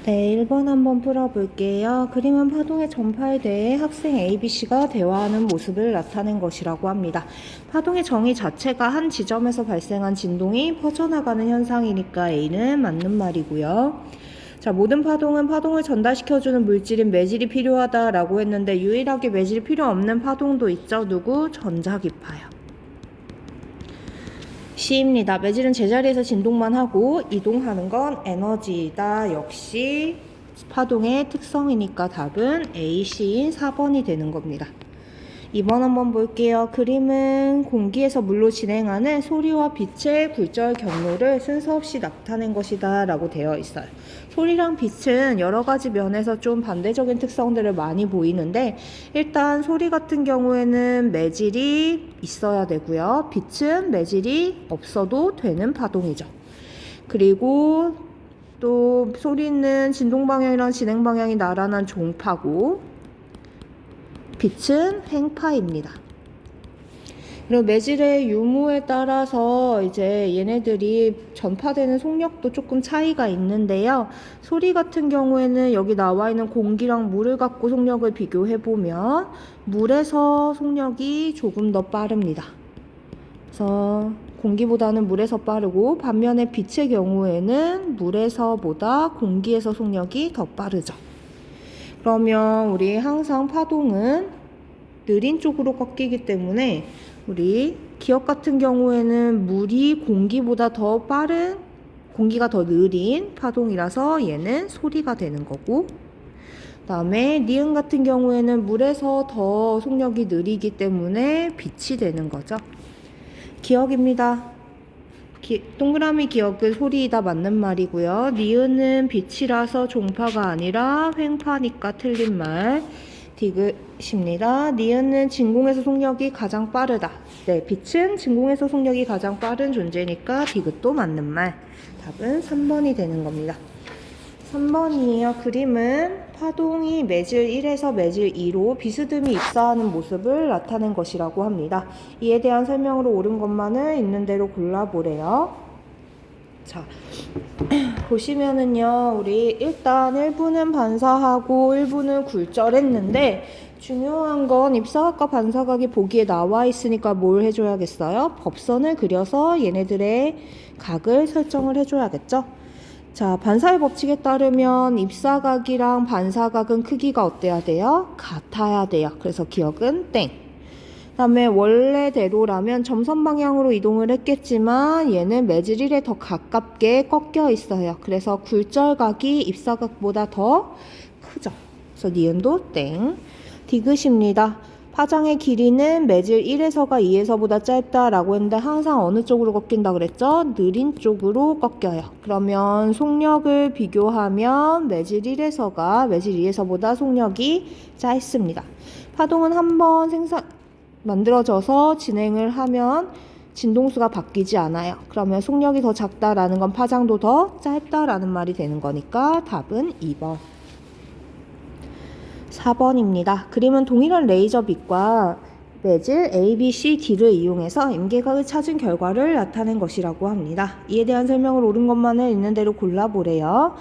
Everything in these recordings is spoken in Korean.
네, 1번 한번 풀어볼게요. 그림은 파동의 전파에 대해 학생 ABC가 대화하는 모습을 나타낸 것이라고 합니다. 파동의 정의 자체가 한 지점에서 발생한 진동이 퍼져나가는 현상이니까 A는 맞는 말이고요. 자, 모든 파동은 파동을 전달시켜주는 물질인 매질이 필요하다라고 했는데 유일하게 매질이 필요 없는 파동도 있죠. 누구? 전자기파요. C입니다. 매질은 제자리에서 진동만 하고 이동하는 건 에너지이다. 역시 파동의 특성이니까 답은 A, C인 4번이 되는 겁니다. 2번 한번 볼게요. 그림은 공기에서 물로 진행하는 소리와 빛의 굴절 경로를 순서 없이 나타낸 것이다 라고 되어 있어요. 소리랑 빛은 여러 가지 면에서 좀 반대적인 특성들을 많이 보이는데 일단 소리 같은 경우에는 매질이 있어야 되고요. 빛은 매질이 없어도 되는 파동이죠. 그리고 또 소리는 진동 방향이랑 진행 방향이 나란한 종파고 빛은 횡파입니다. 그리고 매질의 유무에 따라서 이제 얘네들이 전파되는 속력도 조금 차이가 있는데요. 소리 같은 경우에는 여기 나와 있는 공기랑 물을 갖고 속력을 비교해보면 물에서 속력이 조금 더 빠릅니다. 그래서 공기보다는 물에서 빠르고 반면에 빛의 경우에는 물에서보다 공기에서 속력이 더 빠르죠. 그러면 우리 항상 파동은 느린 쪽으로 꺾이기 때문에 우리 기억 같은 경우에는 물이 공기보다 더 빠른, 공기가 더 느린 파동이라서 얘는 소리가 되는 거고, 그 다음에 니은 같은 경우에는 물에서 더 속력이 느리기 때문에 빛이 되는 거죠. 기억입니다. 동그라미 기억은 소리이다 맞는 말이고요. 니은은 빛이라서 종파가 아니라 횡파니까 틀린 말. 디귿입니다. 니은은 진공에서 속력이 가장 빠르다. 네, 빛은 진공에서 속력이 가장 빠른 존재니까 디귿도 맞는 말. 답은 3번이 되는 겁니다. 3번이에요. 그림은 파동이 매질 1에서 매질 2로 비스듬히 입사하는 모습을 나타낸 것이라고 합니다. 이에 대한 설명으로 옳은 것만을 있는 대로 골라보래요. 자, 보시면은요, 우리 일단 1부는 반사하고 1부는 굴절했는데 중요한 건 입사각과 반사각이 보기에 나와 있으니까 뭘 해줘야겠어요? 법선을 그려서 얘네들의 각을 설정을 해줘야겠죠? 자, 반사의 법칙에 따르면 입사각이랑 반사각은 크기가 어때야 돼요? 같아야 돼요. 그래서 기억은 땡. 그 다음에 원래대로라면 점선 방향으로 이동을 했겠지만 얘는 매질 1에 더 가깝게 꺾여 있어요. 그래서 굴절각이 입사각보다 더 크죠. 그래서 니은도 땡. 디귿입니다. 파장의 길이는 매질 1에서가 2에서보다 짧다라고 했는데 항상 어느 쪽으로 꺾인다 그랬죠? 느린 쪽으로 꺾여요. 그러면 속력을 비교하면 매질 1에서가 매질 2에서보다 속력이 짧습니다. 파동은 한번 만들어져서 진행을 하면 진동수가 바뀌지 않아요. 그러면 속력이 더 작다라는 건 파장도 더 짧다라는 말이 되는 거니까 답은 2번. 4번입니다. 그림은 동일한 레이저 빛과 매질 A, B, C, D를 이용해서 임계각을 찾은 결과를 나타낸 것이라고 합니다. 이에 대한 설명을 옳은 것만을 있는 대로 골라보래요.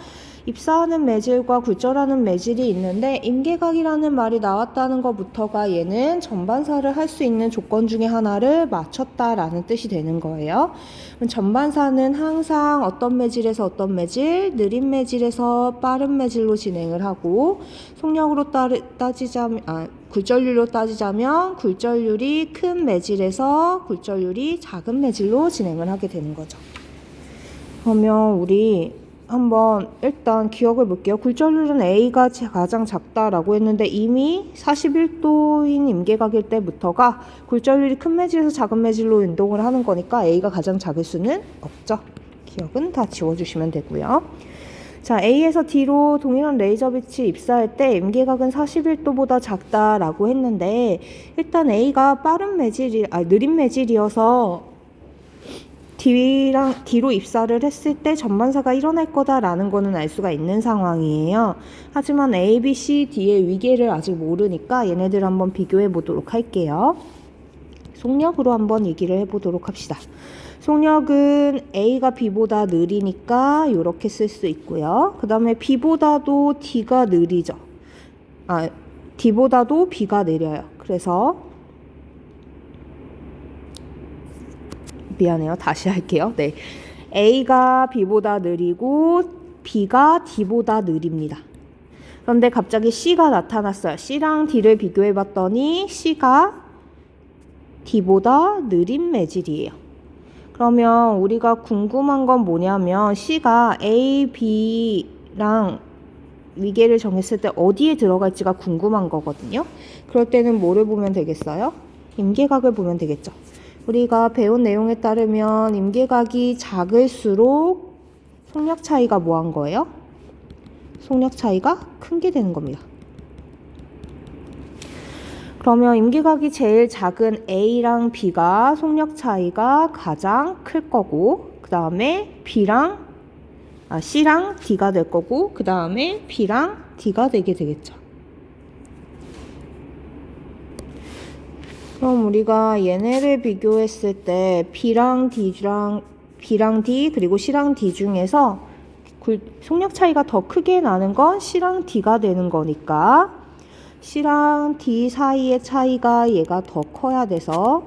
입사하는 매질과 굴절하는 매질이 있는데 임계각이라는 말이 나왔다는 것부터가 얘는 전반사를 할 수 있는 조건 중에 하나를 맞췄다라는 뜻이 되는 거예요. 전반사는 항상 어떤 매질에서 어떤 매질, 느린 매질에서 빠른 매질로 진행을 하고 속력으로 굴절률로 따지자면 굴절률이 큰 매질에서 굴절률이 작은 매질로 진행을 하게 되는 거죠. 그러면 우리 한번 일단 기억을 볼게요. 굴절률은 A가 가장 작다라고 했는데 이미 41도인 임계각일 때부터가 굴절률이 큰 매질에서 작은 매질로 운동을 하는 거니까 A가 가장 작을 수는 없죠. 기억은 다 지워주시면 되고요. 자, A에서 D로 동일한 레이저 빛이 입사할 때 임계각은 41도보다 작다라고 했는데 일단 A가 느린 매질이어서 D로 입사를 했을 때 전반사가 일어날 거다라는 거는 알 수가 있는 상황이에요. 하지만 A, B, C, D의 위계를 아직 모르니까 얘네들 한번 비교해 보도록 할게요. 속력으로 한번 얘기를 해보도록 합시다. 속력은 A가 B보다 느리니까 이렇게 쓸 수 있고요. 그 다음에 B보다도 D가 느리죠. D보다도 B가 느려요. 그래서 미안해요. 다시 할게요. 네, A가 B보다 느리고 B가 D보다 느립니다. 그런데 갑자기 C가 나타났어요. C랑 D를 비교해 봤더니 C가 D보다 느린 매질이에요. 그러면 우리가 궁금한 건 뭐냐면 C가 A, B랑 위계를 정했을 때 어디에 들어갈지가 궁금한 거거든요. 그럴 때는 뭐를 보면 되겠어요? 임계각을 보면 되겠죠. 우리가 배운 내용에 따르면 임계각이 작을수록 속력 차이가 뭐한 거예요? 속력 차이가 큰 게 되는 겁니다. 그러면 임계각이 제일 작은 A랑 B가 속력 차이가 가장 클 거고, 그 다음에 C랑 D가 될 거고, 그 다음에 B랑 D가 되게 되겠죠. 그럼 우리가 얘네를 비교했을 때 B랑 D 그리고 C랑 D 중에서 속력 차이가 더 크게 나는 건 C랑 D가 되는 거니까 C랑 D 사이의 차이가 얘가 더 커야 돼서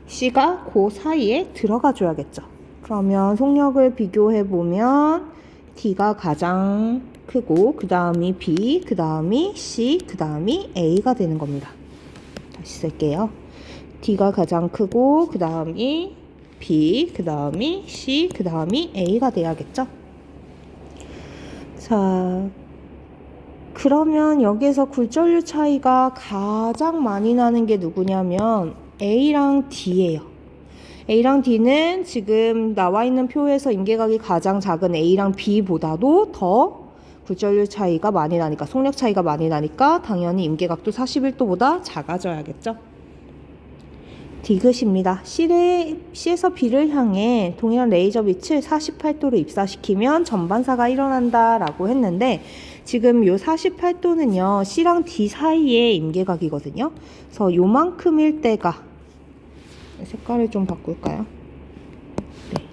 C가 그 사이에 들어가 줘야겠죠. 그러면 속력을 비교해 보면 D가 가장 크고 그 다음이 B, 그 다음이 C, 그 다음이 A가 되는 겁니다. 다시 쓸게요. D가 가장 크고 그 다음이 B, 그 다음이 C, 그 다음이 A가 돼야겠죠. 자, 그러면 여기서 굴절률 차이가 가장 많이 나는 게 누구냐면 A랑 D예요. A랑 D는 지금 나와 있는 표에서 임계각이 가장 작은 A랑 B보다도 더 굴절률 차이가 많이 나니까, 속력 차이가 많이 나니까 당연히 임계각도 41도보다 작아져야겠죠. 디귿입니다. C에서 B를 향해 동일한 레이저 빛을 48도로 입사시키면 전반사가 일어난다 라고 했는데, 지금 요 48도는요 C랑 D 사이의 임계각이거든요. 그래서 요만큼일 때가, 색깔을 좀 바꿀까요? 네.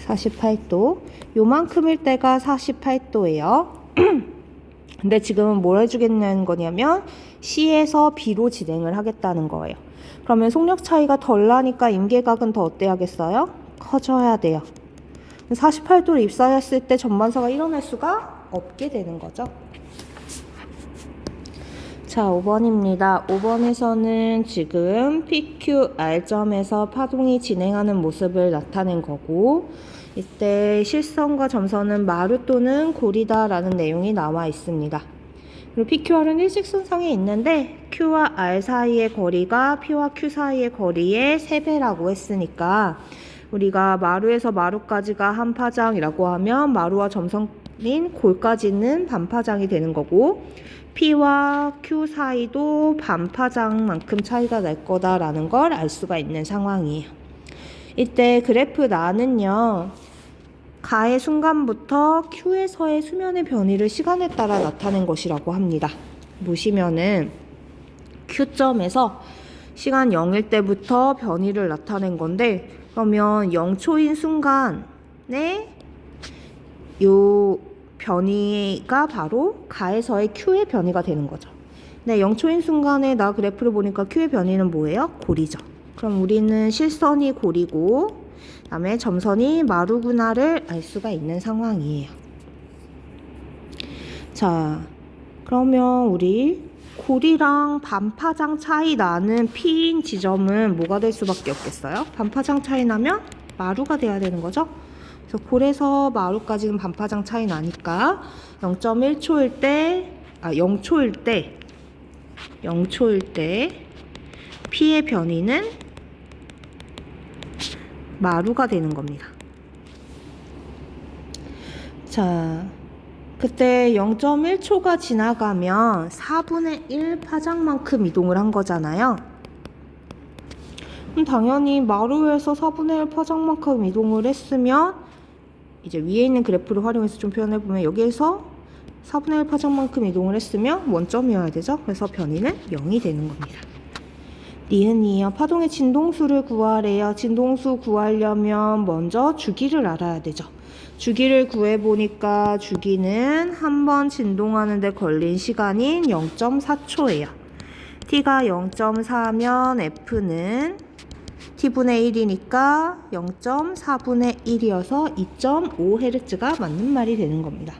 48도. 요만큼일 때가 48도예요. 근데 지금은 뭘 해주겠다는 거냐면 C에서 B로 진행을 하겠다는 거예요. 그러면 속력 차이가 덜 나니까 임계각은 더 어때야겠어요? 커져야 돼요. 48도로 입사했을 때 전반사가 일어날 수가 없게 되는 거죠. 자, 5번입니다. 5번에서는 지금 PQR점에서 파동이 진행하는 모습을 나타낸 거고, 이때 실선과 점선은 마루 또는 고리다 라는 내용이 나와 있습니다. 그리고 PQR은 일직선상에 있는데 Q와 R 사이의 거리가 P와 Q 사이의 거리의 3배라고 했으니까 우리가 마루에서 마루까지가 한 파장이라고 하면 마루와 점선인 골까지는 반파장이 되는 거고, P와 Q 사이도 반파장만큼 차이가 날 거다라는 걸 알 수가 있는 상황이에요. 이때 그래프 나는요, 가의 순간부터 Q에서의 수면의 변이를 시간에 따라 나타낸 것이라고 합니다. 보시면은 Q점에서 시간 0일 때부터 변이를 나타낸 건데, 그러면 0초인 순간에 요 변이가 바로 가에서의 Q의 변이가 되는 거죠. 네, 0초인 순간에 나 그래프를 보니까 Q의 변이는 뭐예요? 고리죠. 그럼 우리는 실선이 고리고 그 다음에 점선이 마루구나를 알 수가 있는 상황이에요. 자, 그러면 우리 고리랑 반파장 차이 나는 P인 지점은 뭐가 될 수밖에 없겠어요? 반파장 차이 나면 마루가 돼야 되는 거죠? 그래서 골에서 마루까지는 반파장 차이 나니까 0.1초일 때, 0초일 때 P의 변이는 마루가 되는 겁니다. 자, 그때 0.1초가 지나가면 4분의 1 파장만큼 이동을 한 거잖아요. 그럼 당연히 마루에서 4분의 1 파장만큼 이동을 했으면 이제 위에 있는 그래프를 활용해서 좀 표현해보면 여기에서 4분의 1 파장만큼 이동을 했으면 원점이어야 되죠. 그래서 변이는 0이 되는 겁니다. 니은이에요. 파동의 진동수를 구하래요. 진동수 구하려면 먼저 주기를 알아야 되죠. 주기를 구해보니까 주기는 한 번 진동하는 데 걸린 시간인 0.4초예요. t가 0.4면 f는 t분의 1이니까 0.4분의 1이어서 2.5Hz가 맞는 말이 되는 겁니다.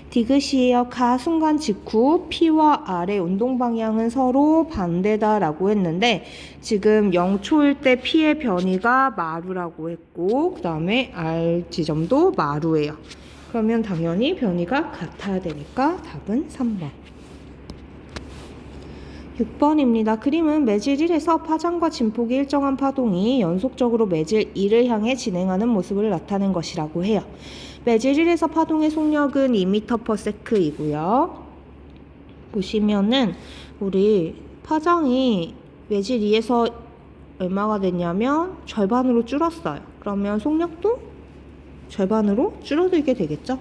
디귿이에요. 가 순간 직후 P와 R의 운동 방향은 서로 반대다라고 했는데 지금 0초일 때 P의 변이가 마루라고 했고 그 다음에 R 지점도 마루예요. 그러면 당연히 변이가 같아야 되니까 답은 3번. 6번입니다. 그림은 매질 1에서 파장과 진폭이 일정한 파동이 연속적으로 매질 2를 향해 진행하는 모습을 나타낸 것이라고 해요. 매질 1에서 파동의 속력은 2m/s이고요. 보시면은 우리 파장이 매질 2에서 얼마가 됐냐면 절반으로 줄었어요. 그러면 속력도 절반으로 줄어들게 되겠죠?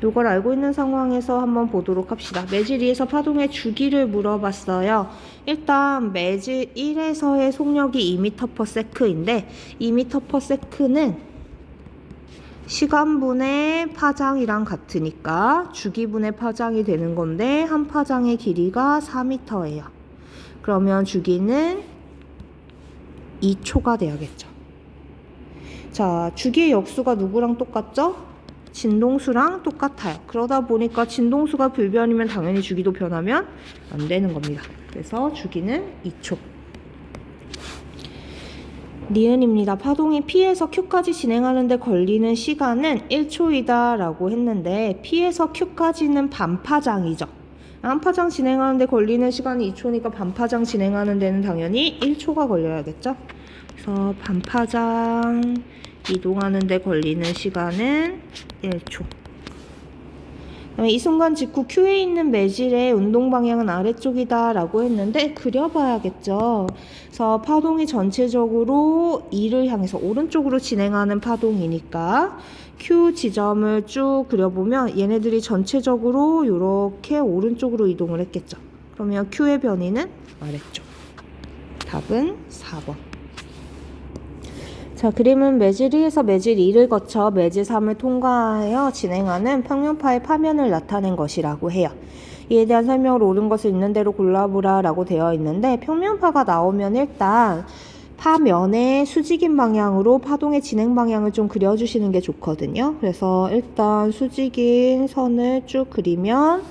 이걸 알고 있는 상황에서 한번 보도록 합시다. 매질 2에서 파동의 주기를 물어봤어요. 일단 매질 1에서의 속력이 2m/s인데 2m/s는 시간분의 파장이랑 같으니까 주기분의 파장이 되는 건데 한 파장의 길이가 4m예요. 그러면 주기는 2초가 돼야겠죠. 자, 주기의 역수가 누구랑 똑같죠? 진동수랑 똑같아요. 그러다 보니까 진동수가 불변이면 당연히 주기도 변하면 안 되는 겁니다. 그래서 주기는 2초. 니은입니다. 파동이 P에서 Q까지 진행하는 데 걸리는 시간은 1초이다 라고 했는데 P에서 Q까지는 반파장이죠. 한파장 진행하는 데 걸리는 시간이 2초니까 반파장 진행하는 데는 당연히 1초가 걸려야겠죠. 그래서 반파장 이동하는 데 걸리는 시간은 1초. 이 순간 직후 Q에 있는 매질의 운동 방향은 아래쪽이다 라고 했는데 그려봐야겠죠. 그래서 파동이 전체적으로 2를 향해서 오른쪽으로 진행하는 파동이니까 Q 지점을 쭉 그려보면 얘네들이 전체적으로 이렇게 오른쪽으로 이동을 했겠죠. 그러면 Q의 변이는 아래쪽. 답은 4번. 자, 그림은 매질 2에서 매질 2를 거쳐 매질 3을 통과하여 진행하는 평면파의 파면을 나타낸 것이라고 해요. 이에 대한 설명을 옳은 것을 있는 대로 골라보라 라고 되어 있는데 평면파가 나오면 일단 파면의 수직인 방향으로 파동의 진행 방향을 좀 그려주시는 게 좋거든요. 그래서 일단 수직인 선을 쭉 그리면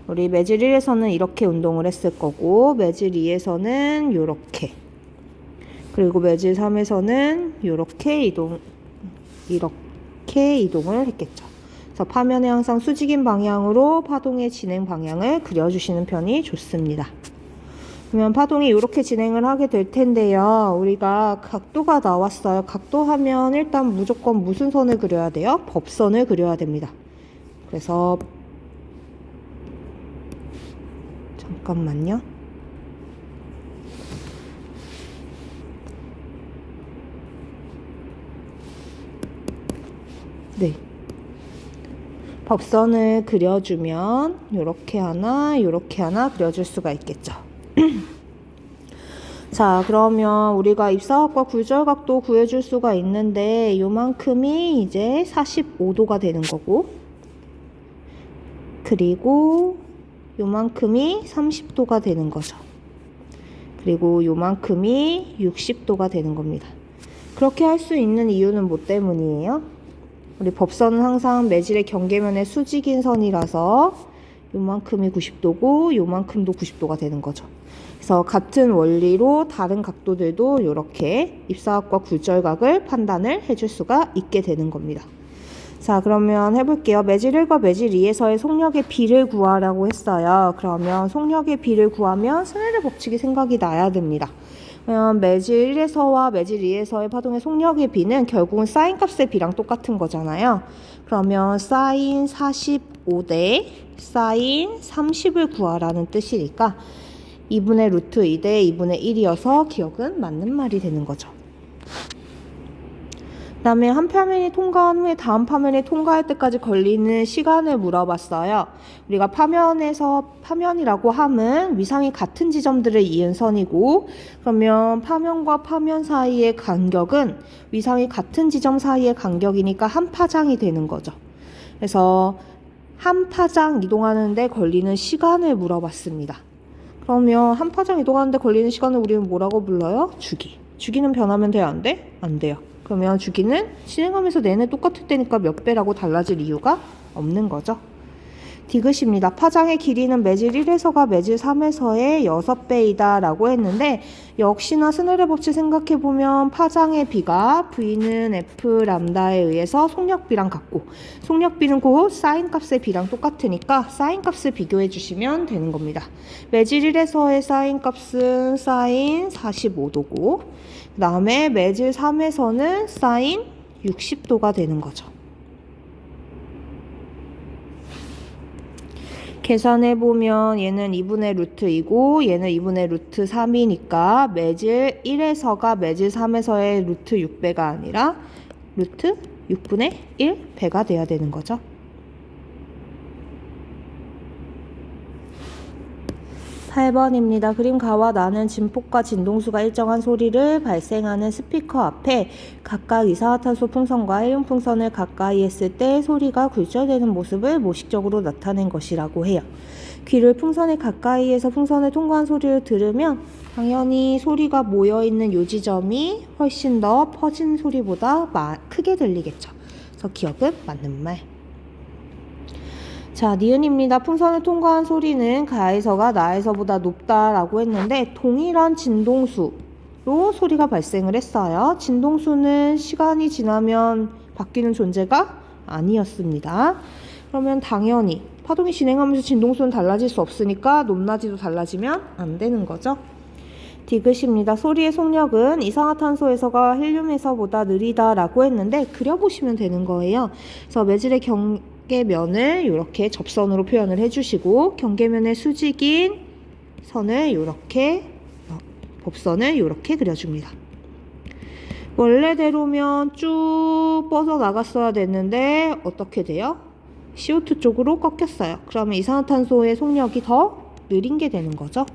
우리 매질 1에서는 이렇게 운동을 했을 거고 매질 2에서는 이렇게 그리고 매질 3에서는 이렇게 이동을 했겠죠. 그래서 파면에 항상 수직인 방향으로 파동의 진행 방향을 그려주시는 편이 좋습니다. 그러면 파동이 이렇게 진행을 하게 될 텐데요. 우리가 각도가 나왔어요. 각도 하면 일단 무조건 무슨 선을 그려야 돼요? 법선을 그려야 됩니다. 그래서 잠깐만요. 네. 법선을 그려주면 요렇게 하나 그려줄 수가 있겠죠. 자, 그러면 우리가 입사각과 굴절각도 구해줄 수가 있는데 요만큼이 이제 45도가 되는 거고 그리고 요만큼이 30도가 되는 거죠. 그리고 요만큼이 60도가 되는 겁니다. 그렇게 할 수 있는 이유는 뭐 때문이에요? 우리 법선은 항상 매질의 경계면의 수직인 선이라서 요만큼이 90도고 요만큼도 90도가 되는 거죠. 그래서 같은 원리로 다른 각도들도 이렇게 입사각과 굴절각을 판단을 해줄 수가 있게 되는 겁니다. 자, 그러면 해볼게요. 매질 1과 매질 2에서의 속력의 비를 구하라고 했어요. 그러면 속력의 비를 구하면 스네들 법칙이 생각이 나야 됩니다. 매질 1에서와 매질 2에서의 파동의 속력의 비는 결국은 사인 값의 비랑 똑같은 거잖아요. 그러면 사인 45대 사인 30을 구하라는 뜻이니까 2분의 루트 2대 2분의 1이어서 기억은 맞는 말이 되는 거죠. 그다음에 한 파면이 통과한 후에 다음 파면이 통과할 때까지 걸리는 시간을 물어봤어요. 우리가 파면이라고 함은 위상이 같은 지점들을 이은 선이고, 그러면 파면과 파면 사이의 간격은 위상이 같은 지점 사이의 간격이니까 한 파장이 되는 거죠. 그래서 한 파장 이동하는데 걸리는 시간을 물어봤습니다. 그러면 한 파장 이동하는데 걸리는 시간을 우리는 뭐라고 불러요? 주기. 주기는 변하면 돼요? 안 돼? 안 돼요. 그러면 주기는 진행하면서 내내 똑같을 때니까 몇 배라고 달라질 이유가 없는 거죠. 디귿입니다. 파장의 길이는 매질 1에서가 매질 3에서의 6배이다 라고 했는데, 역시나 스넬의 법칙 생각해보면 파장의 비가 V는 F 람다에 의해서 속력비랑 같고, 속력비는 곧 사인 값의 비랑 똑같으니까 사인 값을 비교해 주시면 되는 겁니다. 매질 1에서의 사인 값은 사인 45도고, 그 다음에 매질 3에서는 사인 60도가 되는 거죠. 계산해보면 얘는 2분의 루트 2고 얘는 2분의 루트 3이니까 매질 1에서가 매질 3에서의 루트 6배가 아니라 루트 6분의 1배가 돼야 되는 거죠. 8번입니다. 그림가와 나는 진폭과 진동수가 일정한 소리를 발생하는 스피커 앞에 각각 이산화탄소 풍선과 헬륨 풍선을 가까이 했을 때 소리가 굴절되는 모습을 모식적으로 나타낸 것이라고 해요. 귀를 풍선에 가까이 해서 풍선을 통과한 소리를 들으면 당연히 소리가 모여있는 요 지점이 훨씬 더 퍼진 소리보다 크게 들리겠죠. 그래서 기억은 맞는 말. 자, 니은입니다. 풍선을 통과한 소리는 가에서가 나에서보다 높다라고 했는데 동일한 진동수로 소리가 발생을 했어요. 진동수는 시간이 지나면 바뀌는 존재가 아니었습니다. 그러면 당연히 파동이 진행하면서 진동수는 달라질 수 없으니까 높낮이도 달라지면 안 되는 거죠. 디귿입니다. 소리의 속력은 이산화탄소에서가 헬륨에서보다 느리다라고 했는데 그려보시면 되는 거예요. 그래서 매질의 경계면을 이렇게 접선으로 표현을 해주시고 경계면의 수직인 선을 이렇게 법선을 이렇게 그려줍니다. 원래대로면 쭉 뻗어 나갔어야 됐는데 어떻게 돼요? CO2 쪽으로 꺾였어요. 그러면 이산화탄소의 속력이 더 느린 게 되는 거죠.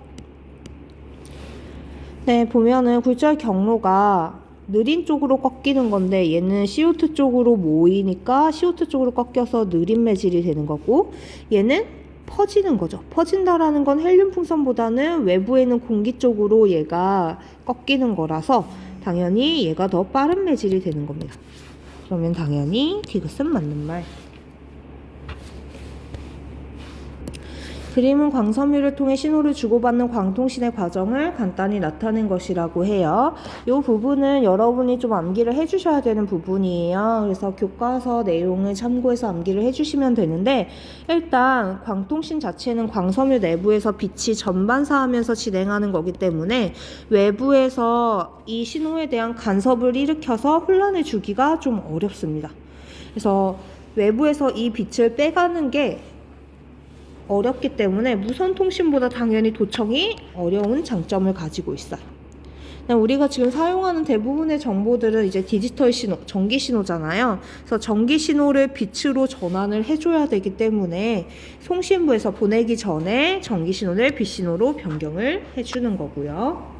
네, 보면은 굴절 경로가 느린 쪽으로 꺾이는 건데 얘는 CO2 쪽으로 모이니까 CO2 쪽으로 꺾여서 느린 매질이 되는 거고, 얘는 퍼지는 거죠. 퍼진다라는 건 헬륨 풍선보다는 외부에 있는 공기 쪽으로 얘가 꺾이는 거라서 당연히 얘가 더 빠른 매질이 되는 겁니다. 그러면 당연히 디귿은 맞는 말. 그림은 광섬유를 통해 신호를 주고받는 광통신의 과정을 간단히 나타낸 것이라고 해요. 이 부분은 여러분이 좀 암기를 해주셔야 되는 부분이에요. 그래서 교과서 내용을 참고해서 암기를 해주시면 되는데, 일단 광통신 자체는 광섬유 내부에서 빛이 전반사하면서 진행하는 거기 때문에 외부에서 이 신호에 대한 간섭을 일으켜서 혼란을 주기가 좀 어렵습니다. 그래서 외부에서 이 빛을 빼가는 게 어렵기 때문에 무선 통신보다 당연히 도청이 어려운 장점을 가지고 있어요. 우리가 지금 사용하는 대부분의 정보들은 이제 디지털 신호, 전기 신호잖아요. 그래서 전기 신호를 빛으로 전환을 해줘야 되기 때문에 송신부에서 보내기 전에 전기 신호를 빛 신호로 변경을 해주는 거고요.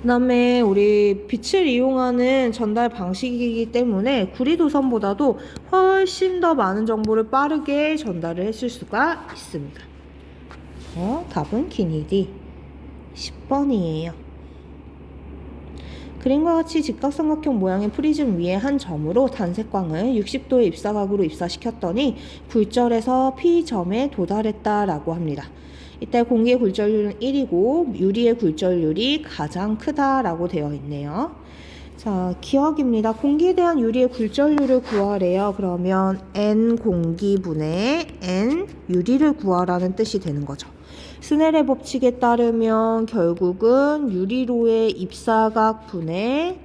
그 다음에 우리 빛을 이용하는 전달 방식이기 때문에 구리도선보다도 훨씬 더 많은 정보를 빠르게 전달을 해줄 수가 있습니다. 답은 기니디 10번이에요. 그림과 같이 직각삼각형 모양의 프리즘 위에 한 점으로 단색광을 60도의 입사각으로 입사시켰더니 굴절에서 P점에 도달했다라고 합니다. 이때 공기의 굴절률은 1이고 유리의 굴절률이 가장 크다라고 되어 있네요. 자, 기억입니다. 공기에 대한 유리의 굴절률을 구하래요. 그러면 N 공기분의 N 유리를 구하라는 뜻이 되는 거죠. 스넬의 법칙에 따르면 결국은 유리로의 입사각 분의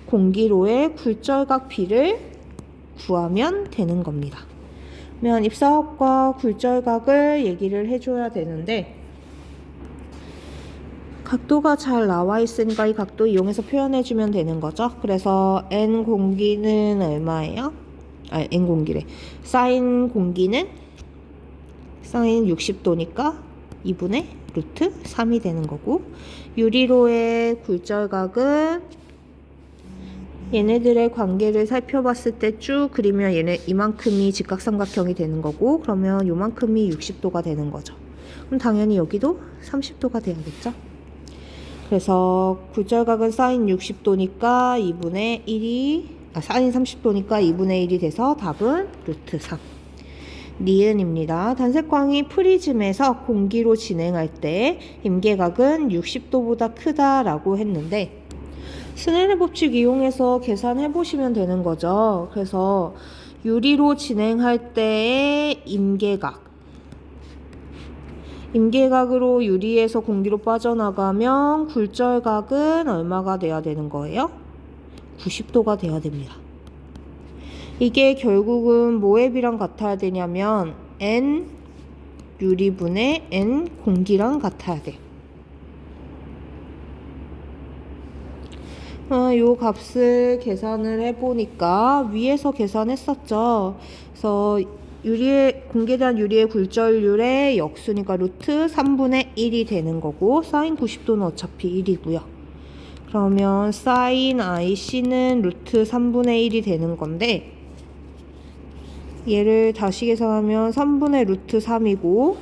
공기로의 굴절각 P를 구하면 되는 겁니다. 그러면 입사각과 굴절각을 얘기를 해줘야 되는데, 각도가 잘 나와 있으니까 이 각도 이용해서 표현해 주면 되는 거죠. 그래서 n 공기는 얼마예요? n 공기래. 사인 공기는 사인 60도니까 2분의 루트 3이 되는 거고, 유리로의 굴절각은 얘네들의 관계를 살펴봤을 때 쭉 그리면 이만큼이 직각삼각형이 되는 거고, 그러면 요만큼이 60도가 되는 거죠. 그럼 당연히 여기도 30도가 돼야겠죠. 그래서 굴절각은 사인 60도니까 2분의 1이 사인 30도니까 2분의 1이 돼서 답은 루트 3. 니은입니다. 단색광이 프리즘에서 공기로 진행할 때 임계각은 60도보다 크다라고 했는데, 스넬의 법칙 이용해서 계산해 보시면 되는 거죠. 그래서 유리로 진행할 때의 임계각으로 유리에서 공기로 빠져나가면 굴절각은 얼마가 돼야 되는 거예요? 90도가 돼야 됩니다. 이게 결국은 뭐에 비랑 같아야 되냐면 n 유리분의 n 공기랑 같아야 돼요. 요 값을 계산을 해보니까 위에서 계산했었죠. 그래서 공기에 대한 유리의 굴절률의 역수니까 루트 3분의 1이 되는 거고, 사인 90도는 어차피 1이고요. 그러면 사인 IC는 루트 3분의 1이 되는 건데, 얘를 다시 계산하면 3분의 루트 3이고,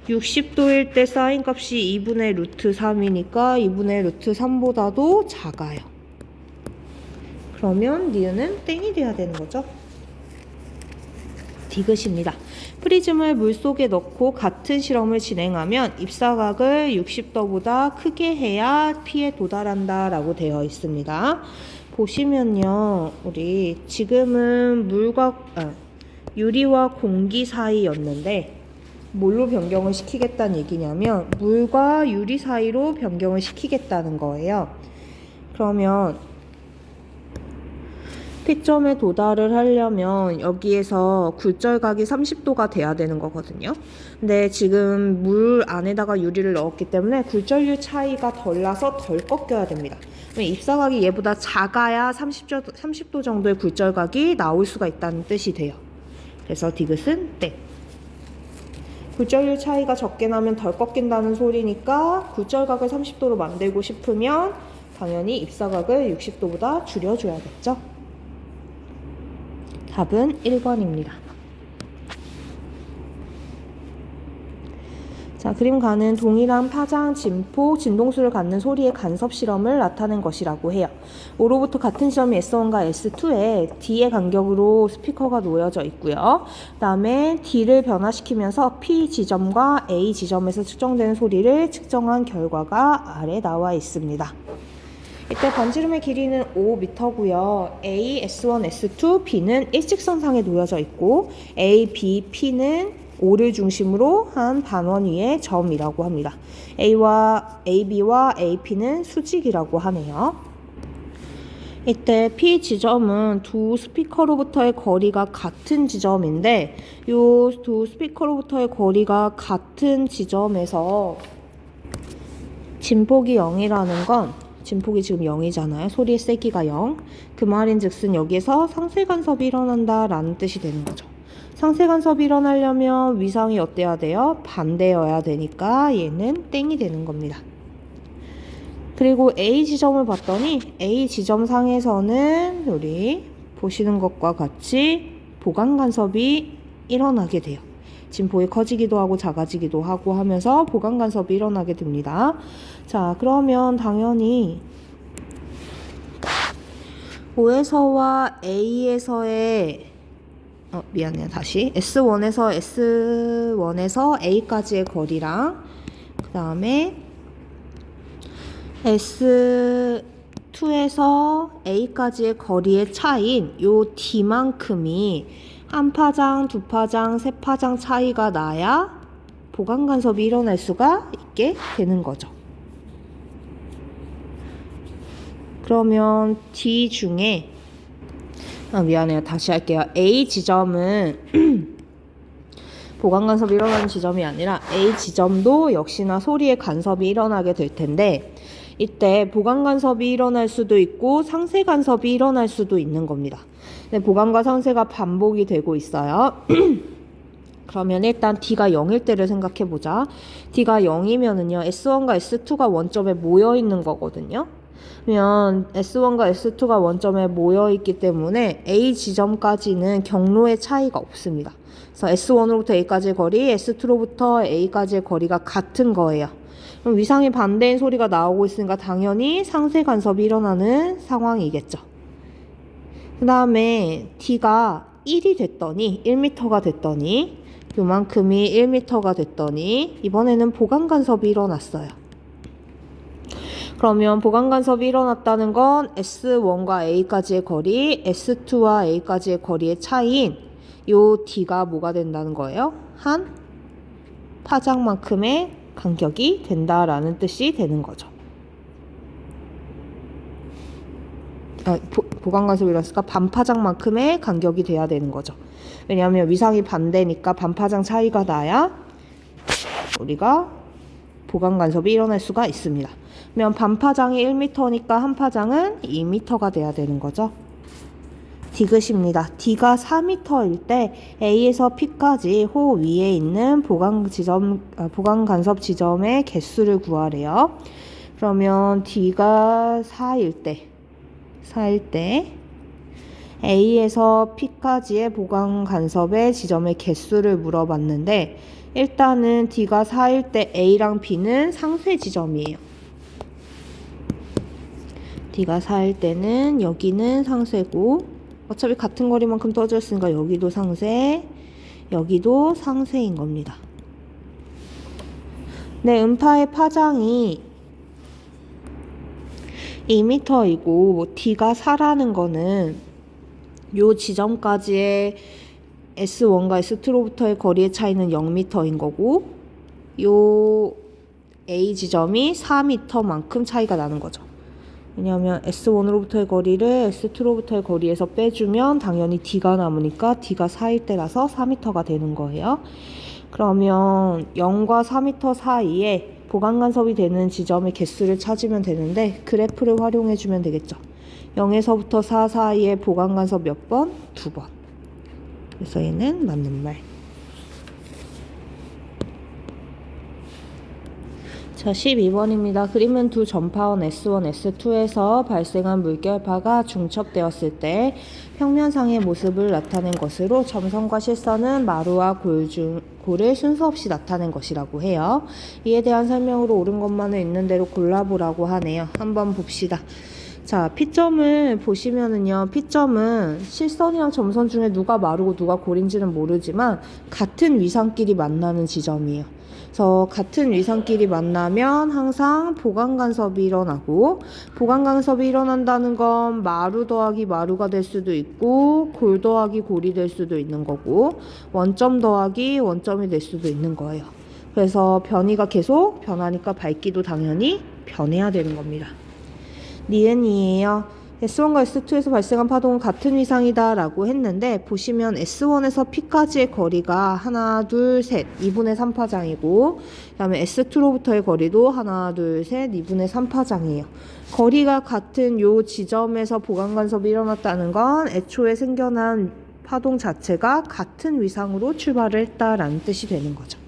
60도일 때 사인 값이 2분의 루트 3이니까 2분의 루트 3보다도 작아요. 그러면 니은은 땡이 돼야 되는 거죠. 디귿입니다. 프리즘을 물속에 넣고 같은 실험을 진행하면 입사각을 60도보다 크게 해야 P에 도달한다 라고 되어 있습니다. 보시면요, 우리 지금은 유리와 공기 사이였는데 뭘로 변경을 시키겠다는 얘기냐면 물과 유리 사이로 변경을 시키겠다는 거예요. 그러면 P점에 도달을 하려면 여기에서 굴절각이 30도가 돼야 되는 거거든요. 근데 지금 물 안에다가 유리를 넣었기 때문에 굴절률 차이가 덜 나서 덜 꺾여야 됩니다. 입사각이 얘보다 작아야 30도 정도의 굴절각이 나올 수가 있다는 뜻이 돼요. 그래서 디귿은 땡. 굴절률 차이가 적게 나면 덜 꺾인다는 소리니까 굴절각을 30도로 만들고 싶으면 당연히 입사각을 60도보다 줄여줘야겠죠. 답은 1번입니다. 자, 그림 가는 동일한 파장, 진폭, 진동수를 갖는 소리의 간섭 실험을 나타낸 것이라고 해요. 오로부터 같은 시점이 S1과 S2에 D의 간격으로 스피커가 놓여져 있고요. 그 다음에 D를 변화시키면서 P 지점과 A 지점에서 측정되는 소리를 측정한 결과가 아래 나와 있습니다. 이때 반지름의 길이는 5m고요. A, S1, S2, B는 일직선상에 놓여져 있고 A, B, P는 5를 중심으로 한 반원 위의 점이라고 합니다. AB와 AP는 수직이라고 하네요. 이때 P 지점은 두 스피커로부터의 거리가 같은 지점인데 이 두 스피커로부터의 거리가 같은 지점에서 진폭이 0이라는 건 진폭이 지금 0이잖아요. 소리의 세기가 0. 그 말인즉슨 여기에서 상쇄 간섭이 일어난다라는 뜻이 되는 거죠. 상쇄 간섭이 일어나려면 위상이 어때야 돼요? 반대여야 되니까 얘는 땡이 되는 겁니다. 그리고 A 지점을 봤더니 A 지점 상에서는 우리 보시는 것과 같이 보강 간섭이 일어나게 돼요. 진폭이 커지기도 하고 작아지기도 하고 하면서 보강 간섭이 일어나게 됩니다. 자, 그러면 당연히 O에서와 A에서의 다시 S1에서 A까지의 거리랑 그 다음에 S2에서 A까지의 거리의 차이인 요 D만큼이 한 파장, 두 파장, 세 파장 차이가 나야 보강 간섭이 일어날 수가 있게 되는 거죠. 그러면 D 중에 다시 할게요. A 지점은 보강 간섭이 일어나는 지점이 아니라 A 지점도 역시나 소리의 간섭이 일어나게 될 텐데 이때 보강 간섭이 일어날 수도 있고 상세 간섭이 일어날 수도 있는 겁니다. 근데 보강과 상세가 반복이 되고 있어요. 그러면 일단 D가 0일 때를 생각해 보자. D가 0이면은요, S1과 S2가 원점에 모여 있는 거거든요. 그러면 S1과 S2가 원점에 모여 있기 때문에 A 지점까지는 경로의 차이가 없습니다. 그래서 S1으로부터 A까지의 거리, S2로부터 A까지의 거리가 같은 거예요. 그럼 위상이 반대인 소리가 나오고 있으니까 당연히 상세 간섭이 일어나는 상황이겠죠. 그 다음에 D가 1이 됐더니 1m가 됐더니 요만큼이 1m가 됐더니 이번에는 보강 간섭이 일어났어요. 그러면 보강 간섭이 일어났다는 건 S1과 A까지의 거리, S2와 A까지의 거리의 차이인 요 D가 뭐가 된다는 거예요? 한 파장만큼의 간격이 된다라는 뜻이 되는 거죠. 보강 간섭이 일어났으니까 반파장만큼의 간격이 돼야 되는 거죠. 왜냐하면 위상이 반대니까 반파장 차이가 나야 우리가 보강 간섭이 일어날 수가 있습니다. 그러면 반파장이 1m니까 한 파장은 2m가 돼야 되는 거죠. 디귿입니다. D가 4m일 때 A에서 P까지 호 위에 있는 보강 간섭 지점의 개수를 구하래요. 그러면 D가 4일 때 A에서 P까지의 보강 간섭의 지점의 개수를 물어봤는데 일단은 D가 4일 때 A랑 B는 상쇄 지점이에요. D가 4일 때는 여기는 상쇄고 어차피 같은 거리만큼 떠졌으니까 여기도 상쇄, 여기도 상쇄인 겁니다. 네, 음파의 파장이 2m이고 D가 4라는 거는 요 지점까지의 S1과 S2로부터의 거리의 차이는 0m인 거고 요 A 지점이 4m만큼 차이가 나는 거죠. 왜냐하면 S1으로부터의 거리를 S2로부터의 거리에서 빼주면 당연히 D가 남으니까 D가 4일 때라서 4m가 되는 거예요. 그러면 0과 4m 사이에 보강 간섭이 되는 지점의 개수를 찾으면 되는데 그래프를 활용해 주면 되겠죠. 0에서부터 4 사이에 보강 간섭 몇 번? 2번. 그래서 얘는 맞는 말. 자, 12번입니다. 그림은 두 전파원 S1, S2에서 발생한 물결파가 중첩되었을 때 평면상의 모습을 나타낸 것으로 점선과 실선은 마루와 골을 순서 없이 나타낸 것이라고 해요. 이에 대한 설명으로 옳은 것만을 있는 대로 골라보라고 하네요. 한번 봅시다. 자, P점을 보시면은요, P점은 실선이랑 점선 중에 누가 마루고 누가 골인지는 모르지만 같은 위상끼리 만나는 지점이에요. 그래서 같은 위상끼리 만나면 항상 보강 간섭이 일어나고 보강 간섭이 일어난다는 건 마루 더하기 마루가 될 수도 있고 골 더하기 골이 될 수도 있는 거고 원점 더하기 원점이 될 수도 있는 거예요. 그래서 변이가 계속 변하니까 밝기도 당연히 변해야 되는 겁니다. 니은이에요. S1과 S2에서 발생한 파동은 같은 위상이다 라고 했는데 보시면 S1에서 P까지의 거리가 하나, 둘, 셋 2분의 3파장이고 그 다음에 S2로부터의 거리도 하나, 둘, 셋 2분의 3파장이에요. 거리가 같은 요 지점에서 보강 간섭이 일어났다는 건 애초에 생겨난 파동 자체가 같은 위상으로 출발을 했다라는 뜻이 되는 거죠.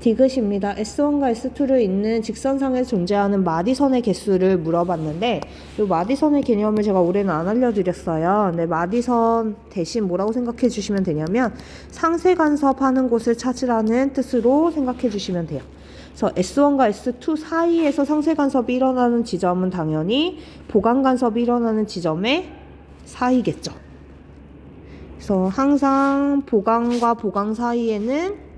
디귿입니다. S1과 S2를 잇는 직선상에 존재하는 마디선의 개수를 물어봤는데 이 마디선의 개념을 제가 올해는 안 알려드렸어요. 근데 마디선 대신 뭐라고 생각해 주시면 되냐면 상세 간섭하는 곳을 찾으라는 뜻으로 생각해 주시면 돼요. 그래서 S1과 S2 사이에서 상세 간섭이 일어나는 지점은 당연히 보강 간섭이 일어나는 지점의 사이겠죠. 그래서 항상 보강과 보강 사이에는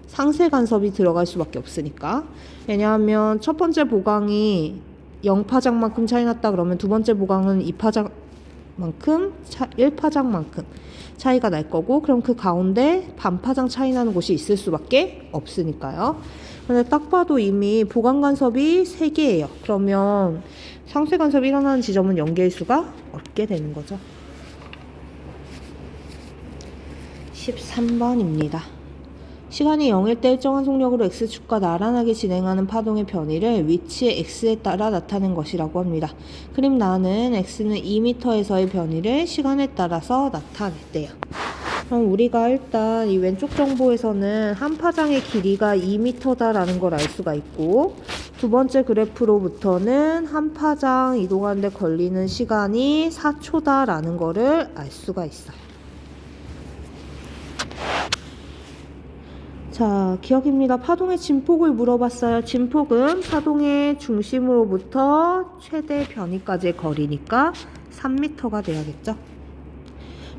상세 간섭이 들어갈 수밖에 없으니까. 왜냐하면 첫 번째 보강이 0파장만큼 차이 났다 그러면 두 번째 보강은 2파장만큼 1파장만큼 차이가 날 거고 그럼 그 가운데 반파장 차이 나는 곳이 있을 수밖에 없으니까요. 근데 딱 봐도 이미 보강 간섭이 3개예요. 그러면 상세 간섭이 일어나는 지점은 연계일 수가 없게 되는 거죠. 13번입니다. 시간이 0일 때 일정한 속력으로 X축과 나란하게 진행하는 파동의 변이를 위치의 X에 따라 나타낸 것이라고 합니다. 그림 나는 X는 2m에서의 변이를 시간에 따라서 나타냈대요. 그럼 우리가 일단 이 왼쪽 정보에서는 한 파장의 길이가 2m다라는 걸 알 수가 있고, 두 번째 그래프로부터는 한 파장 이동하는 데 걸리는 시간이 4초다라는 거를 알 수가 있어요. 자, 기억입니다. 파동의 진폭을 물어봤어요. 진폭은 파동의 중심으로부터 최대 변이까지의 거리니까 3m가 돼야겠죠.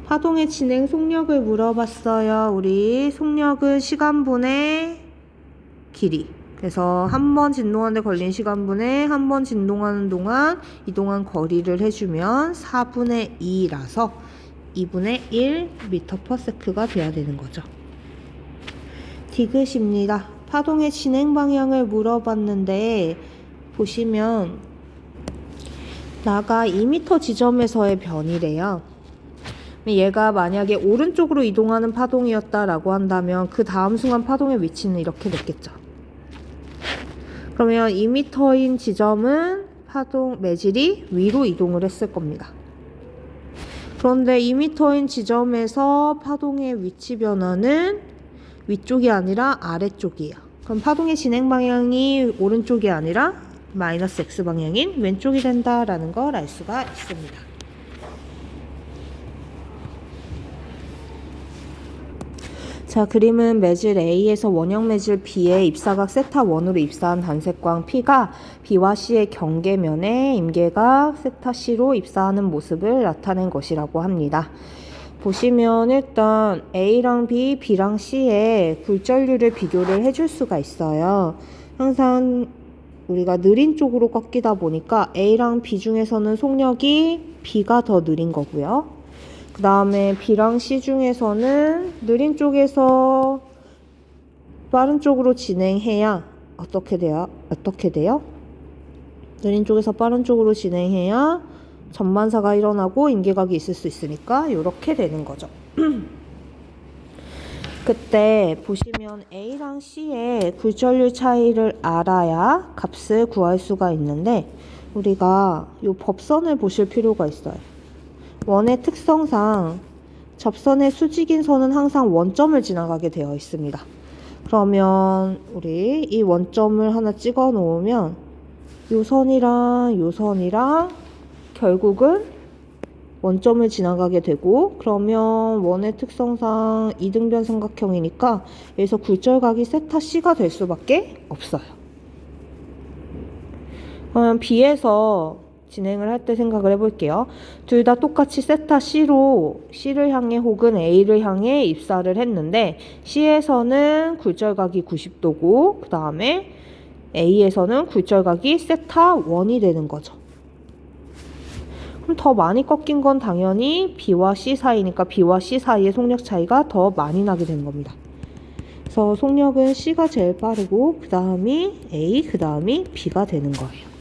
파동의 진행 속력을 물어봤어요. 우리 속력은 시간분의 길이. 그래서 한 번 진동하는 데 걸린 시간분의 한 번 진동하는 동안 이동한 거리를 해주면 4분의 2라서 2분의 1m/s가 돼야 되는 거죠. 디귿입니다. 파동의 진행 방향을 물어봤는데 보시면 나가 2m 지점에서의 변이래요. 얘가 만약에 오른쪽으로 이동하는 파동이었다라고 한다면 그 다음 순간 파동의 위치는 이렇게 됐겠죠. 그러면 2m인 지점은 파동 매질이 위로 이동을 했을 겁니다. 그런데 2m인 지점에서 파동의 위치 변화는 위쪽이 아니라 아래쪽이에요. 그럼 파동의 진행 방향이 오른쪽이 아니라 마이너스 x 방향인 왼쪽이 된다라는 걸 알 수가 있습니다. 자, 그림은 매질 A에서 원형 매질 B에 입사각 세타1으로 입사한 단색광 P가 B와 C의 경계면에 임계각 세타 C로 입사하는 모습을 나타낸 것이라고 합니다. 보시면 일단 A랑 B, B랑 C의 굴절률을 비교를 해줄 수가 있어요. 항상 우리가 느린 쪽으로 꺾이다 보니까 A랑 B 중에서는 속력이 B가 더 느린 거고요. 그 다음에 B랑 C 중에서는 느린 쪽에서 빠른 쪽으로 진행해야 어떻게 돼요? 느린 쪽에서 빠른 쪽으로 진행해야 전반사가 일어나고 임계각이 있을 수 있으니까 이렇게 되는 거죠. 그때 보시면 A랑 C의 굴절률 차이를 알아야 값을 구할 수가 있는데 우리가 이 법선을 보실 필요가 있어요. 원의 특성상 접선의 수직인 선은 항상 원점을 지나가게 되어 있습니다. 그러면 우리 이 원점을 하나 찍어 놓으면 요 선이랑 결국은 원점을 지나가게 되고, 그러면 원의 특성상 이등변 삼각형이니까 여기서 굴절각이 세타 C가 될 수밖에 없어요. 그러면 B에서 진행을 할 때 생각을 해볼게요. 둘 다 똑같이 세타 C를 향해 혹은 A를 향해 입사를 했는데 C에서는 굴절각이 90도고 그 다음에 A에서는 굴절각이 세타 1이 되는 거죠. 그럼 더 많이 꺾인 건 당연히 B와 C 사이니까 B와 C 사이의 속력 차이가 더 많이 나게 되는 겁니다. 그래서 속력은 C가 제일 빠르고 그 다음이 A, 그 다음이 B가 되는 거예요.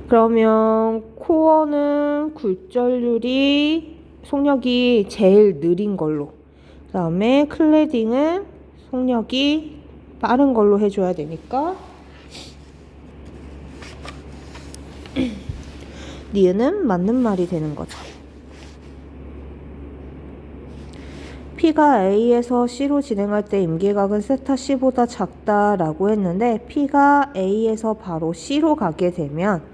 그러면 코어는 굴절률이 속력이 제일 느린 걸로, 그 다음에 클래딩은 속력이 빠른 걸로 해줘야 되니까 니은은 맞는 말이 되는 거죠. P가 A에서 C로 진행할 때 임계각은 세타 C보다 작다라고 했는데 P가 A에서 바로 C로 가게 되면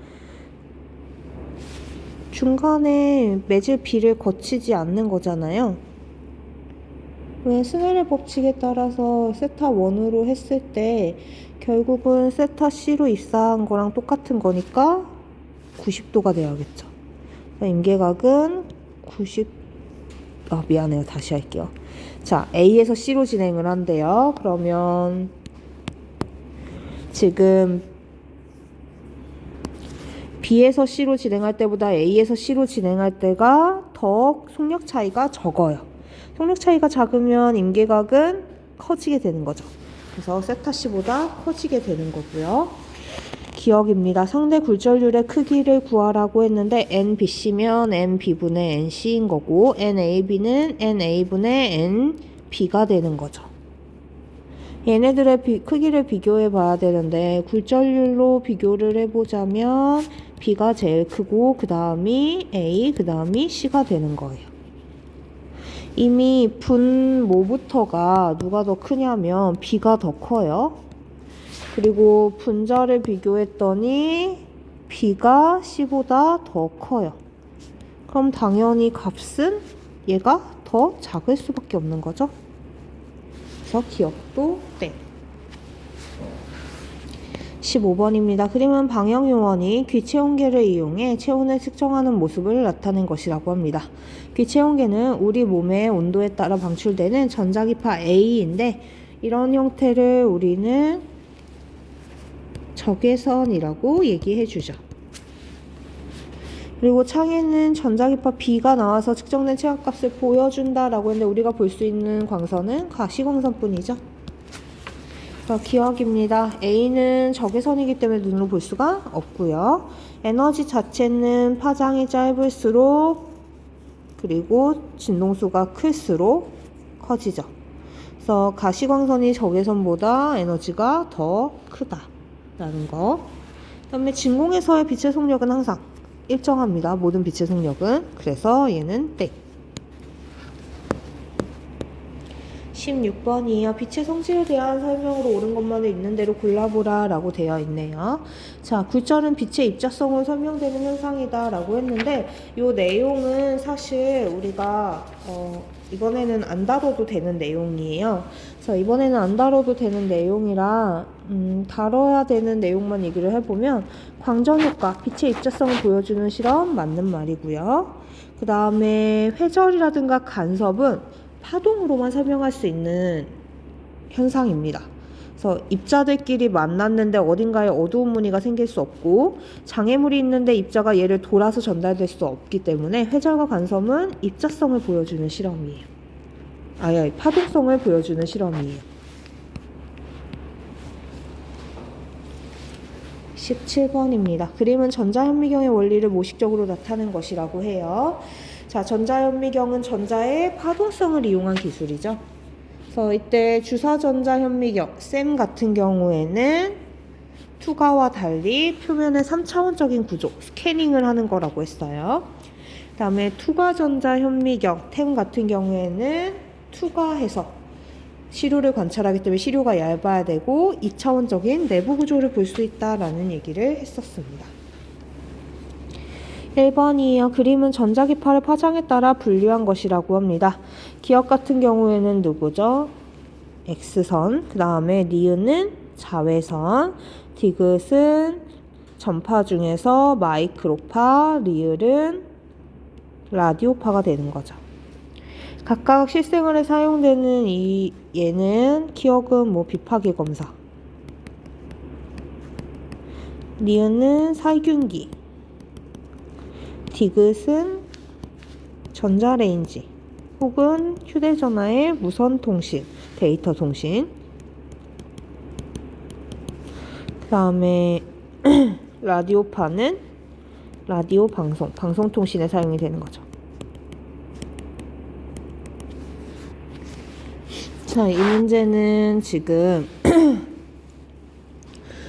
중간에 매질 B를 거치지 않는 거잖아요. 왜 스넬의 법칙에 따라서 세타 1으로 했을 때 결국은 세타 C로 입사한 거랑 똑같은 거니까 90도가 돼야겠죠. 임계각은 미안해요. 다시 할게요. 자, A에서 C로 진행을 한대요. 그러면 지금 B에서 C로 진행할 때보다 A에서 C로 진행할 때가 더 속력 차이가 적어요. 속력 차이가 작으면 임계각은 커지게 되는 거죠. 그래서 세타 C보다 커지게 되는 거고요. 기억입니다. 상대 굴절률의 크기를 구하라고 했는데 NBC면 NB분의 NC인 거고 NAB는 NA분의 NB가 되는 거죠. 얘네들의 크기를 비교해 봐야 되는데 굴절률로 비교를 해보자면 B가 제일 크고 그 다음이 A, 그 다음이 C가 되는 거예요. 이미 분모부터가 누가 더 크냐면 B가 더 커요. 그리고 분자를 비교했더니 B가 C보다 더 커요. 그럼 당연히 값은 얘가 더 작을 수밖에 없는 거죠. 그래서 기억도 땡. 15번입니다. 그림은 방향요원이 귀체온계를 이용해 체온을 측정하는 모습을 나타낸 것이라고 합니다. 귀체온계는 우리 몸의 온도에 따라 방출되는 전자기파 A인데 이런 형태를 우리는 적외선이라고 얘기해 주죠. 그리고 창에는 전자기파 B가 나와서 측정된 체감값을 보여준다라고 했는데 우리가 볼 수 있는 광선은 가시광선뿐이죠. 기억입니다. A는 적외선이기 때문에 눈으로 볼 수가 없고요. 에너지 자체는 파장이 짧을수록 그리고 진동수가 클수록 커지죠. 그래서 가시광선이 적외선보다 에너지가 더 크다라는 거. 그 다음에 진공에서의 빛의 속력은 항상 일정합니다. 모든 빛의 속력은. 그래서 얘는 땡. 16번이에요. 빛의 성질에 대한 설명으로 옳은 것만을 있는 대로 골라보라 라고 되어 있네요. 자, 굴절은 빛의 입자성으로 설명되는 현상이다 라고 했는데 이 내용은 사실 우리가 이번에는 안 다뤄도 되는 내용이에요. 그래서 이번에는 안 다뤄도 되는 내용이라 다뤄야 되는 내용만 얘기를 해보면 광전효과, 빛의 입자성을 보여주는 실험 맞는 말이고요. 그 다음에 회절이라든가 간섭은 파동으로만 설명할 수 있는 현상입니다. 그래서 입자들끼리 만났는데 어딘가에 어두운 무늬가 생길 수 없고 장애물이 있는데 입자가 얘를 돌아서 전달될 수 없기 때문에 회절과 간섭은 입자성을 보여주는 실험이에요. 파동성을 보여주는 실험이에요. 17번입니다. 그림은 전자현미경의 원리를 모식적으로 나타낸 것이라고 해요. 자, 전자현미경은 전자의 파동성을 이용한 기술이죠. 그래서 이때 주사전자현미경, 쌤 같은 경우에는 투과와 달리 표면의 3차원적인 구조, 스캐닝을 하는 거라고 했어요. 그 다음에 투과전자현미경, 템 같은 경우에는 투과해서 시료를 관찰하기 때문에 시료가 얇아야 되고 2차원적인 내부 구조를 볼 수 있다라는 얘기를 했었습니다. 1번이에요. 그림은 전자기파를 파장에 따라 분류한 것이라고 합니다. 기억 같은 경우에는 누구죠? X선, 그 다음에 니은은 자외선, 디귿은 전파 중에서 마이크로파, 리을은 라디오파가 되는 거죠. 각각 실생활에 사용되는 얘는 기억은 비파기 검사, 니은은 살균기, 디귿은 전자레인지 혹은 휴대전화의 무선통신, 데이터 통신. 그 다음에 라디오파는 라디오 방송, 방송통신에 사용이 되는 거죠. 자, 이 문제는 지금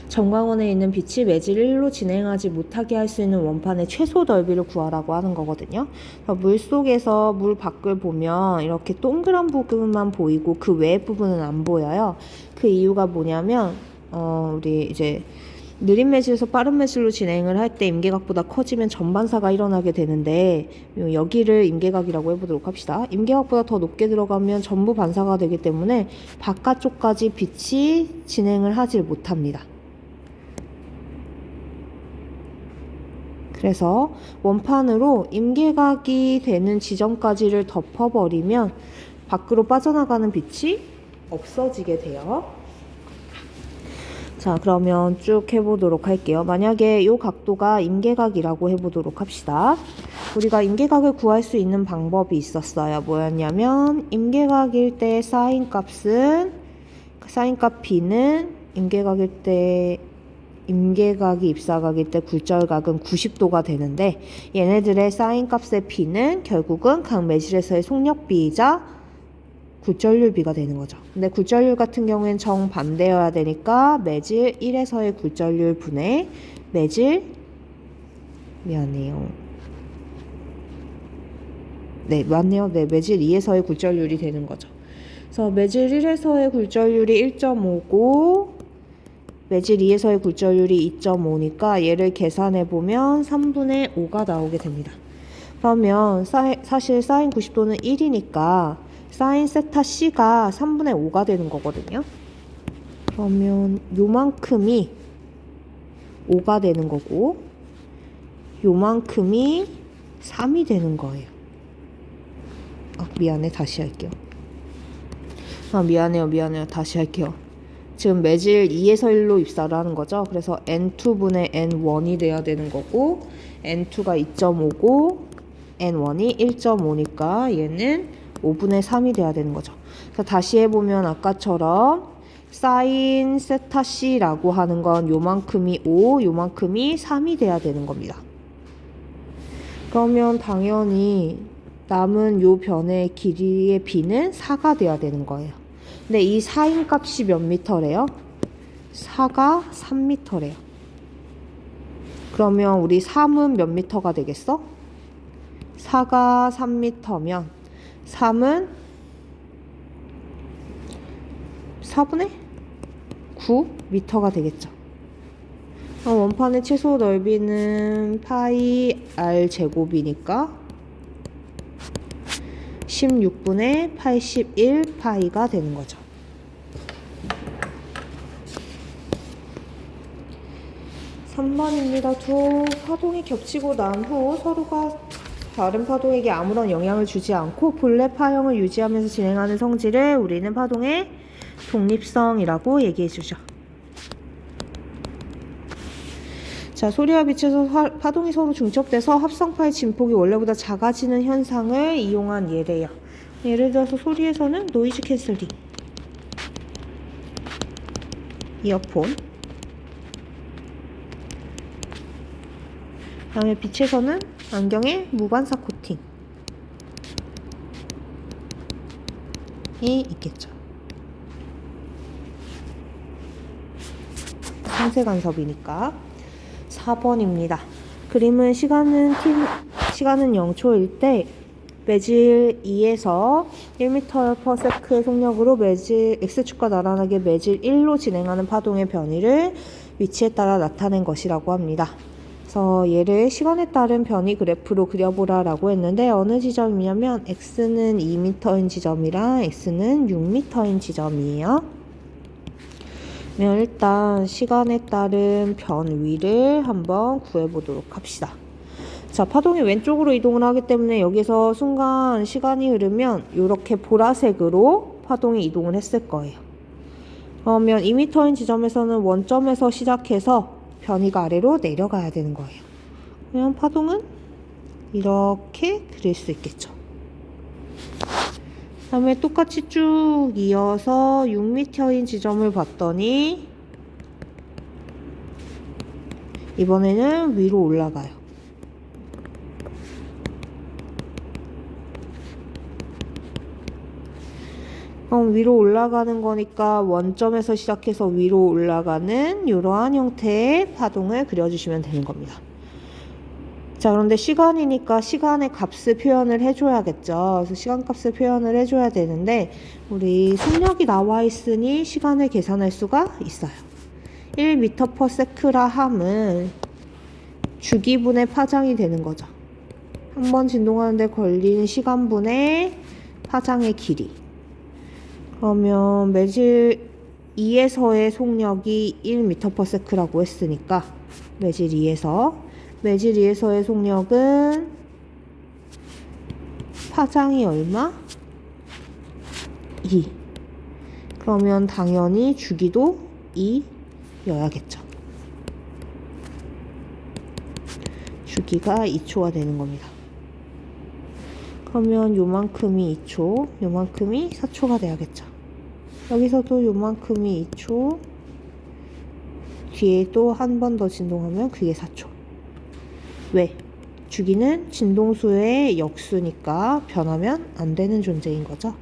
전광원에 있는 빛이 매질 1로 진행하지 못하게 할 수 있는 원판의 최소 넓이를 구하라고 하는 거거든요. 물 속에서 물 밖을 보면 이렇게 동그란 부분만 보이고 그 외의 부분은 안 보여요. 그 이유가 뭐냐면 우리 이제 느린 매질에서 빠른 매질로 진행을 할 때 임계각보다 커지면 전반사가 일어나게 되는데 여기를 임계각이라고 해보도록 합시다. 임계각보다 더 높게 들어가면 전부 반사가 되기 때문에 바깥쪽까지 빛이 진행을 하질 못합니다. 그래서 원판으로 임계각이 되는 지점까지를 덮어버리면 밖으로 빠져나가는 빛이 없어지게 돼요. 자, 그러면 쭉 해보도록 할게요. 만약에 이 각도가 임계각이라고 해보도록 합시다. 우리가 임계각을 구할 수 있는 방법이 있었어요. 뭐였냐면 임계각일 때 사인값은 사인값 B는 임계각일 때 임계각이 입사각일 때 굴절각은 90도가 되는데 얘네들의 사인 값의 비는 결국은 각 매질에서의 속력비이자 굴절률 비가 되는 거죠. 근데 굴절률 같은 경우엔 정반대여야 되니까 매질 1에서의 굴절률 분의 매질 미안해요. 네, 맞네요. 네, 매질 2에서의 굴절률이 되는 거죠. 그래서 매질 1에서의 굴절률이 1.5고 매질 2에서의 굴절률이 2.5니까 얘를 계산해 보면 3분의 5가 나오게 됩니다. 그러면 사실 사인 90도는 1이니까 사인 세타 C가 3분의 5가 되는 거거든요. 그러면 요만큼이 5가 되는 거고 요만큼이 3이 되는 거예요. 미안해. 다시 할게요. 미안해요. 다시 할게요. 지금 매질 2에서 1로 입사를 하는 거죠. 그래서 N2분의 N1이 돼야 되는 거고 N2가 2.5고 N1이 1.5니까 얘는 5분의 3이 돼야 되는 거죠. 그래서 다시 해보면 아까처럼 사인 세타 C라고 하는 건 요만큼이 5, 요만큼이 3이 돼야 되는 겁니다. 그러면 당연히 남은 요 변의 길이의 비는 4가 돼야 되는 거예요. 근데 이 사인 값이 몇 미터래요? 4가 3미터래요. 그러면 우리 3은 몇 미터가 되겠어? 4가 3미터면 3은 4분의 9미터가 되겠죠. 원판의 최소 넓이는 파이 r 제곱이니까 16분의 81 파이가 되는 거죠. (3번입니다) 두 파동이 겹치고 난 후 서로가 다른 파동에게 아무런 영향을 주지 않고 본래 파형을 유지하면서 진행하는 성질을 우리는 파동의 독립성이라고 얘기해 주죠. 자, 소리와 빛에서 파동이 서로 중첩돼서 합성파의 진폭이 원래보다 작아지는 현상을 이용한 예래요. 예를 들어서 소리에서는 노이즈 캔슬링, 이어폰, 다음에 빛에서는 안경의 무반사 코팅이 있겠죠. 상세 간섭이니까. 4번입니다. 그림은 시간은 0초일 때 매질 2에서 1m/s의 속력으로 매질 X축과 나란하게 매질 1로 진행하는 파동의 변이를 위치에 따라 나타낸 것이라고 합니다. 그래서 얘를 시간에 따른 변이 그래프로 그려보라 라고 했는데 어느 지점이냐면 X는 2m인 지점이랑 X는 6m인 지점이에요. 일단 시간에 따른 변위를 한번 구해보도록 합시다. 자, 파동이 왼쪽으로 이동을 하기 때문에 여기서 순간 시간이 흐르면 이렇게 보라색으로 파동이 이동을 했을 거예요. 그러면 2m인 지점에서는 원점에서 시작해서 변위가 아래로 내려가야 되는 거예요. 그러면 파동은 이렇게 그릴 수 있겠죠. 다음에 똑같이 쭉 이어서 6m인 지점을 봤더니 이번에는 위로 올라가요. 그럼 위로 올라가는 거니까 원점에서 시작해서 위로 올라가는 이러한 형태의 파동을 그려주시면 되는 겁니다. 자, 그런데 시간이니까 시간의 값을 표현을 해줘야겠죠. 그래서 시간 값을 표현을 해줘야 되는데 우리 속력이 나와 있으니 시간을 계산할 수가 있어요. 1m/s라 함은 주기분의 파장이 되는 거죠. 한 번 진동하는데 걸리는 시간분의 파장의 길이. 그러면 매질 2에서의 속력이 1m/s라고 했으니까 매질 2에서의 속력은 파장이 얼마? 2. 그러면 당연히 주기도 2여야겠죠. 주기가 2초가 되는 겁니다. 그러면 요만큼이 2초, 요만큼이 4초가 돼야겠죠. 여기서도 요만큼이 2초, 뒤에 또 한 번 더 진동하면 그게 4초. 왜? 주기는 진동수의 역수니까 변하면 안 되는 존재인 거죠.